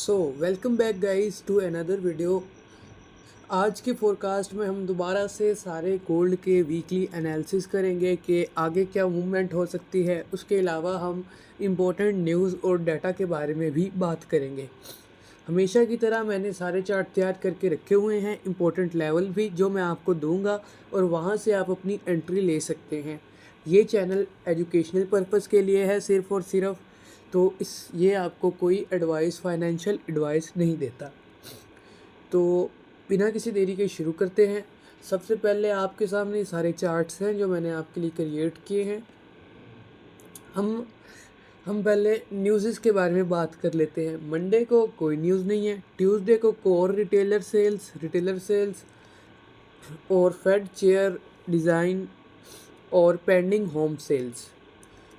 So welcome back guys to another video. आज के forecast में हम दोबारा से सारे गोल्ड के वीकली एनालिसिस करेंगे कि आगे क्या मूवमेंट हो सकती है। उसके अलावा हम इम्पोर्टेंट न्यूज़ और डाटा के बारे में भी बात करेंगे। हमेशा की तरह मैंने सारे चार्ट तैयार करके रखे हुए हैं, इम्पोर्टेंट लेवल भी, जो मैं आपको दूंगा और वहां से आप अपनी एंट्री ले सकते हैं। ये चैनल एजुकेशनल पर्पस के लिए है सिर्फ़ और सिर्फ, तो ये आपको कोई एडवाइस, फाइनेंशियल एडवाइस नहीं देता। तो बिना किसी देरी के शुरू करते हैं। सबसे पहले आपके सामने सारे चार्ट्स हैं जो मैंने आपके लिए क्रिएट किए हैं। हम पहले न्यूज़ के बारे में बात कर लेते हैं। मंडे को कोई न्यूज़ नहीं है। ट्यूसडे को कोर रिटेलर सेल्स और फेड चेयर डिज़ाइन और पेंडिंग होम सेल्स,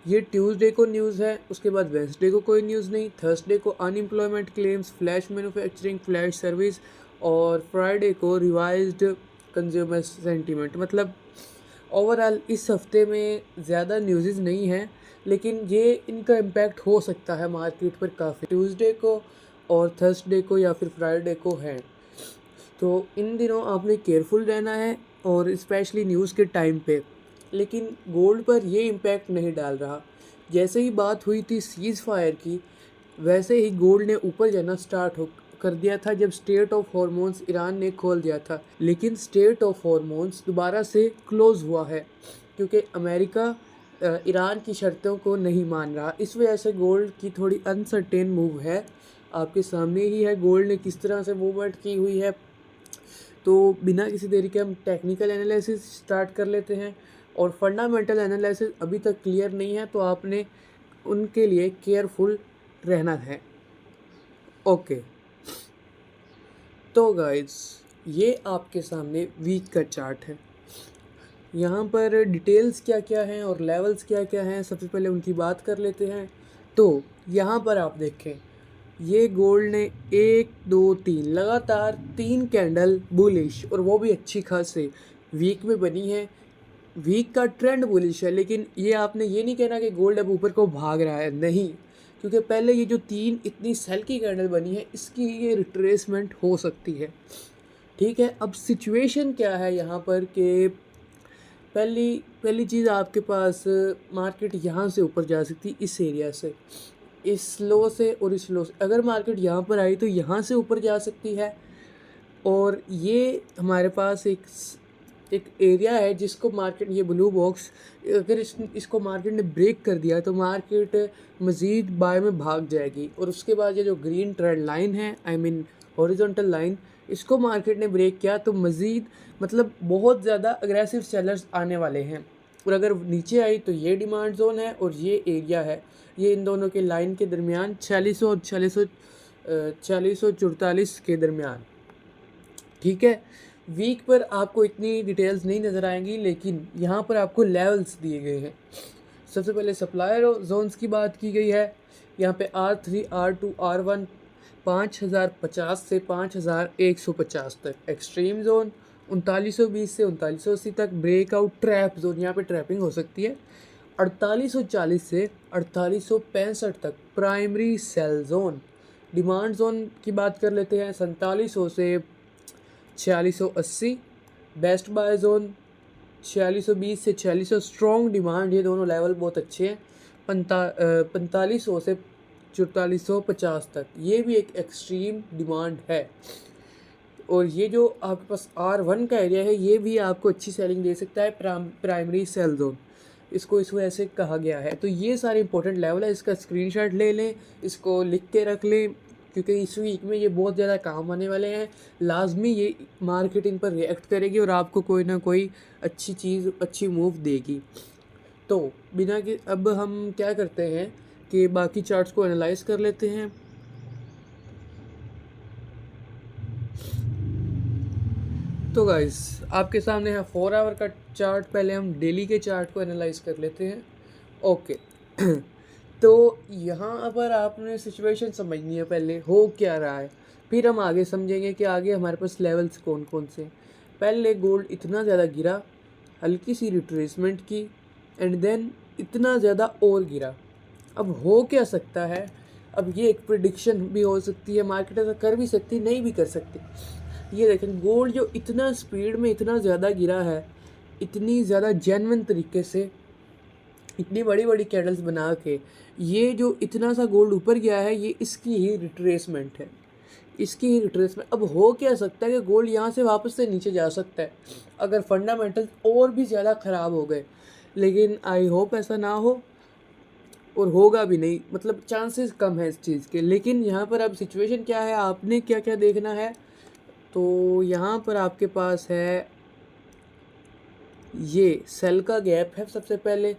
ये ट्यूसडे को न्यूज़ है। उसके बाद वेंसडे को कोई न्यूज़ नहीं। थर्सडे को unemployment claims, flash manufacturing, flash service और फ्राइडे को रिवाइज्ड कंज्यूमर सेंटीमेंट। मतलब ओवरऑल इस हफ्ते में ज़्यादा न्यूज़ नहीं है, लेकिन ये इनका इम्पैक्ट हो सकता है मार्केट पर काफ़ी। ट्यूसडे को और थर्सडे को या फिर फ्राइडे को है, तो इन दिनों आपने केयरफुल रहना है और स्पेशली न्यूज़ के टाइम पे। लेकिन गोल्ड पर ये इम्पैक्ट नहीं डाल रहा। जैसे ही बात हुई थी सीज़ फायर की, वैसे ही गोल्ड ने ऊपर जाना स्टार्ट हो कर दिया था जब स्टेट ऑफ हॉर्मोन्स ईरान ने खोल दिया था। लेकिन स्टेट ऑफ हॉर्मोन्स दोबारा से क्लोज़ हुआ है क्योंकि अमेरिका ईरान की शर्तों को नहीं मान रहा। इस वजह से गोल्ड की थोड़ी अनसर्टेन मूव है। आपके सामने ही है गोल्ड ने किस तरह से मूवमेंट की हुई है। तो बिना किसी देरी के हम टेक्निकल एनालिसिस स्टार्ट कर लेते हैं। और फंडामेंटल एनालिसिस अभी तक क्लियर नहीं है, तो आपने उनके लिए केयरफुल रहना है। ओके, तो गाइस ये आपके सामने वीक का चार्ट है। यहाँ पर डिटेल्स क्या क्या हैं और लेवल्स क्या क्या हैं, सबसे पहले उनकी बात कर लेते हैं। तो यहाँ पर आप देखें, ये गोल्ड ने 1 2 3 लगातार 3 कैंडल बुलिश, और वो भी अच्छी खासी वीक में बनी है। वीक का ट्रेंड बुलिश है, लेकिन ये आपने ये नहीं कहना कि गोल्ड अब ऊपर को भाग रहा है, नहीं। क्योंकि पहले ये जो 3 इतनी सेल की कैंडल बनी है, इसकी ये रिट्रेसमेंट हो सकती है। ठीक है, अब सिचुएशन क्या है यहाँ पर कि पहली चीज़ आपके पास मार्केट यहाँ से ऊपर जा सकती, इस एरिया से, इस लो से और इस लो से। अगर मार्केट यहाँ पर आई तो यहाँ से ऊपर जा सकती है। और ये हमारे पास एक एरिया है जिसको मार्केट, ये ब्लू बॉक्स, अगर इसको मार्केट ने ब्रेक कर दिया तो मार्केट मज़ीद बाय में भाग जाएगी। और उसके बाद ये जो ग्रीन ट्रेंड लाइन है, आई मीन हॉरिजॉन्टल लाइन, इसको मार्केट ने ब्रेक किया तो मज़ीद मतलब बहुत ज़्यादा अग्रेसिव सेलर्स आने वाले हैं। और अगर नीचे आई तो ये डिमांड जोन है और ये एरिया है, ये इन दोनों के लाइन के दरमियान 4600 और 4644 के दरमियान। ठीक है, वीक पर आपको इतनी डिटेल्स नहीं नज़र आएंगी, लेकिन यहाँ पर आपको लेवल्स दिए गए हैं। सबसे पहले सप्लायर जोन्स की बात की गई है। यहाँ पे R3 R2 R1 5050 से 5150 तक एक्सट्रीम जोन, 3920 से 3980 तक ब्रेकआउट ट्रैप जोन, यहाँ पे ट्रैपिंग हो सकती है। 4840 से 4865 तक primary sell zone. Demand zone की बात कर लेते हैं, 4700 से 4680। बेस्ट बाय जोन 4620 से 4600, स्ट्रॉन्ग डिमांड, ये दोनों लेवल बहुत अच्छे हैं। 4500 से 4450 तक, ये भी एक एक्सट्रीम डिमांड है। और ये जो आपके पास R1 का एरिया है, ये भी आपको अच्छी सेलिंग दे सकता है, प्राइमरी सेल जोन, इसको इस वजह से कहा गया है। तो ये सारे इंपॉर्टेंट लेवल है, इसका स्क्रीनशॉट ले लें, इसको लिख के रख लें, क्योंकि इस वीक में ये बहुत ज़्यादा काम आने वाले हैं। लाजमी ये मार्केट इन पर रिएक्ट करेगी और आपको कोई ना कोई अच्छी चीज़, अच्छी मूव देगी। तो बिना कि अब हम क्या करते हैं कि बाकी चार्ट्स को एनालाइज कर लेते हैं। तो गाइस आपके सामने है 4 आवर का चार्ट। पहले हम डेली के चार्ट को एनालाइज कर लेते हैं। ओके तो यहाँ पर आपने सिचुएशन समझनी है, पहले हो क्या रहा है, फिर हम आगे समझेंगे कि आगे हमारे पास लेवल्स कौन कौन से। पहले गोल्ड इतना ज़्यादा गिरा, हल्की सी रिट्रेसमेंट की, एंड देन इतना ज़्यादा और गिरा। अब हो क्या सकता है, अब ये एक प्रिडिक्शन भी हो सकती है, मार्केट ऐसा कर भी सकती, नहीं भी कर सकती। ये देखें गोल्ड जो इतना स्पीड में इतना ज़्यादा गिरा है, इतनी ज़्यादा जेन्युइन तरीके से, इतनी बड़ी बड़ी कैंडल्स बना के ये जो इतना सा गोल्ड ऊपर गया है, ये इसकी ही रिट्रेसमेंट है, इसकी ही रिट्रेसमेंट। अब हो क्या सकता है कि गोल्ड यहाँ से वापस से नीचे जा सकता है अगर फंडामेंटल और भी ज़्यादा ख़राब हो गए, लेकिन आई होप ऐसा ना हो, और होगा भी नहीं, मतलब चांसेस कम है इस चीज़ के। लेकिन यहाँ पर अब सिचुएशन क्या है, आपने क्या क्या देखना है, तो यहाँ पर आपके पास है ये सेल का गैप है। सबसे पहले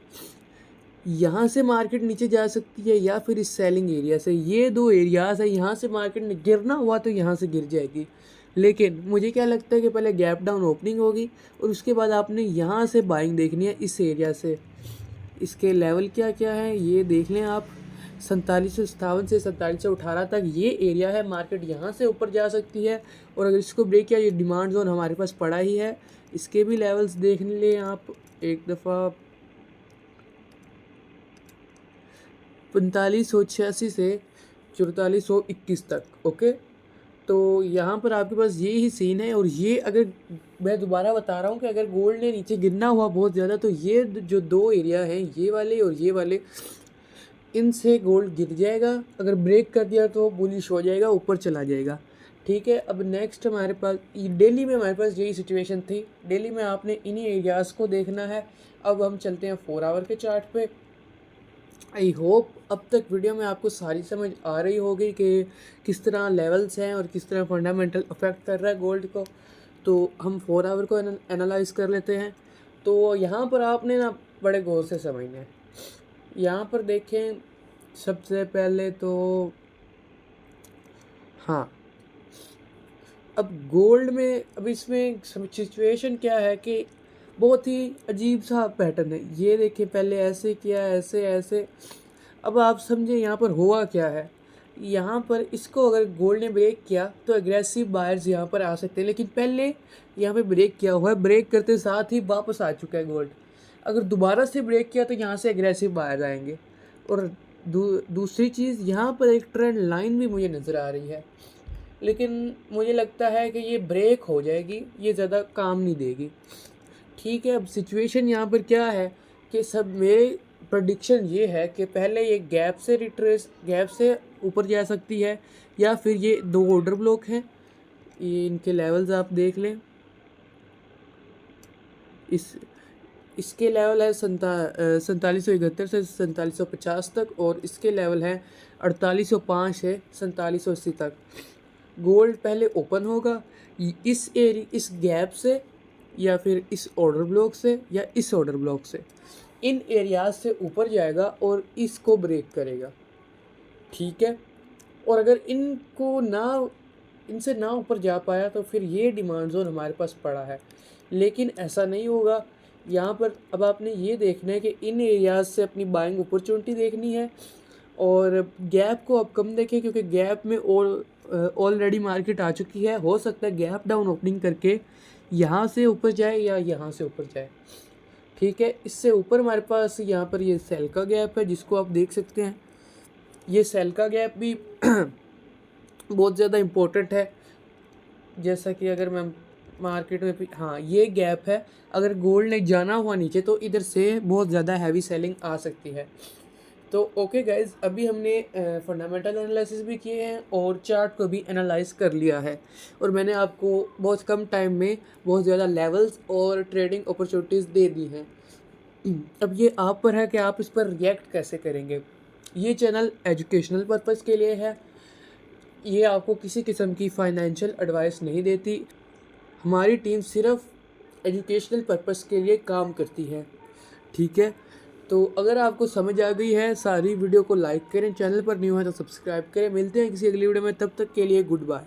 यहाँ से मार्केट नीचे जा सकती है या फिर इस सेलिंग एरिया से, ये दो एरियाज़ है। यहाँ से मार्केट ने गिरना हुआ तो यहाँ से गिर जाएगी, लेकिन मुझे क्या लगता है कि पहले गैप डाउन ओपनिंग होगी और उसके बाद आपने यहाँ से बाइंग देखनी है इस एरिया से। इसके लेवल क्या क्या है ये देख लें आप, 4757 से 4718 तक ये एरिया है। मार्केट यहाँ से ऊपर जा सकती है और अगर इसको ब्रेक किया, ये डिमांड जोन हमारे पास पड़ा ही है। इसके भी लेवल्स देख लें आप एक दफ़ा, 4586 से 4421 तक। ओके, तो यहाँ पर आपके पास ये ही सीन है। और ये अगर मैं दोबारा बता रहा हूँ कि अगर गोल्ड ने नीचे गिरना हुआ बहुत ज़्यादा, तो ये जो दो एरिया हैं, ये वाले और ये वाले, इनसे गोल्ड गिर जाएगा। अगर ब्रेक कर दिया तो बुलिश हो जाएगा, ऊपर चला जाएगा। ठीक है, अब नेक्स्ट हमारे पास डेली में हमारे पास यही सिचुएशन थी। डेली में आपने इन्हीं एरियाज़ को देखना है। अब हम चलते हैं 4 आवर के चार्ट पे। आई होप अब तक वीडियो में आपको सारी समझ आ रही होगी कि किस तरह लेवल्स हैं और किस तरह फंडामेंटल अफेक्ट कर रहा है गोल्ड को। तो हम 4 आवर को एनालाइज कर लेते हैं। तो यहाँ पर आपने ना बड़े गौर से समझना है। यहाँ पर देखें सबसे पहले तो, हाँ, अब गोल्ड में अब इसमें सिचुएशन क्या है कि बहुत ही अजीब सा पैटर्न है। ये देखिए पहले ऐसे किया, ऐसे ऐसे। अब आप समझे यहाँ पर हुआ क्या है। यहाँ पर इसको अगर गोल्ड ने ब्रेक किया तो एग्रेसिव बायर्स यहाँ पर आ सकते हैं, लेकिन पहले यहाँ पे ब्रेक किया हुआ है, ब्रेक करते साथ ही वापस आ चुका है गोल्ड। अगर दोबारा से ब्रेक किया तो यहाँ से एग्रेसिव बायर्स आएंगे। और दूसरी चीज़, यहाँ पर एक ट्रेंड लाइन भी मुझे नज़र आ रही है, लेकिन मुझे लगता है कि ये ब्रेक हो जाएगी, ये ज़्यादा काम नहीं देगी। ठीक है, अब सिचुएशन यहाँ पर क्या है कि सब मेरे प्रेडिक्शन ये है कि पहले ये गैप से ऊपर जा सकती है, या फिर ये दो ऑर्डर ब्लॉक हैं, ये इनके लेवल्स आप देख लें। इसके लेवल है 4771 से 4750 तक, और इसके लेवल है 4805 से 4780 तक। गोल्ड पहले ओपन होगा इस गैप से, या फिर इस ऑर्डर ब्लॉक से, या इस ऑर्डर ब्लॉक से। इन एरियाज से ऊपर जाएगा और इसको ब्रेक करेगा। ठीक है, और अगर इनसे ना ऊपर जा पाया तो फिर ये डिमांड जोन हमारे पास पड़ा है, लेकिन ऐसा नहीं होगा। यहाँ पर अब आपने ये देखना है कि इन एरियाज से अपनी बाइंग अपॉर्चुनिटी देखनी है, और गैप को आप कम देखें क्योंकि गैप में ऑलरेडी मार्केट आ चुकी है। हो सकता है गैप डाउन ओपनिंग करके यहाँ से ऊपर जाए या यहाँ से ऊपर जाए। ठीक है, इससे ऊपर हमारे पास यहाँ पर ये सेल का गैप है जिसको आप देख सकते हैं। ये सेल का गैप भी बहुत ज़्यादा इम्पोर्टेंट है। जैसा कि अगर मैं मार्केट में हाँ, ये गैप है, अगर गोल्ड ने जाना हुआ नीचे तो इधर से बहुत ज़्यादा हैवी सेलिंग आ सकती है। तो ओके गाइज़, अभी हमने फंडामेंटल एनालिसिस भी किए हैं और चार्ट को भी एनालाइज कर लिया है, और मैंने आपको बहुत कम टाइम में बहुत ज़्यादा लेवल्स और ट्रेडिंग अपॉर्चुनिटीज़ दे दी हैं। अब ये आप पर है कि आप इस पर रिएक्ट कैसे करेंगे। ये चैनल एजुकेशनल पर्पज़ के लिए है, ये आपको किसी किस्म की फ़ाइनेंशियल एडवाइस नहीं देती। हमारी टीम सिर्फ एजुकेशनल पर्पज़ के लिए काम करती है। ठीक है, तो अगर आपको समझ आ गई है सारी वीडियो को लाइक करें, चैनल पर न्यू है तो सब्सक्राइब करें। मिलते हैं किसी अगली वीडियो में, तब तक के लिए गुड बाय।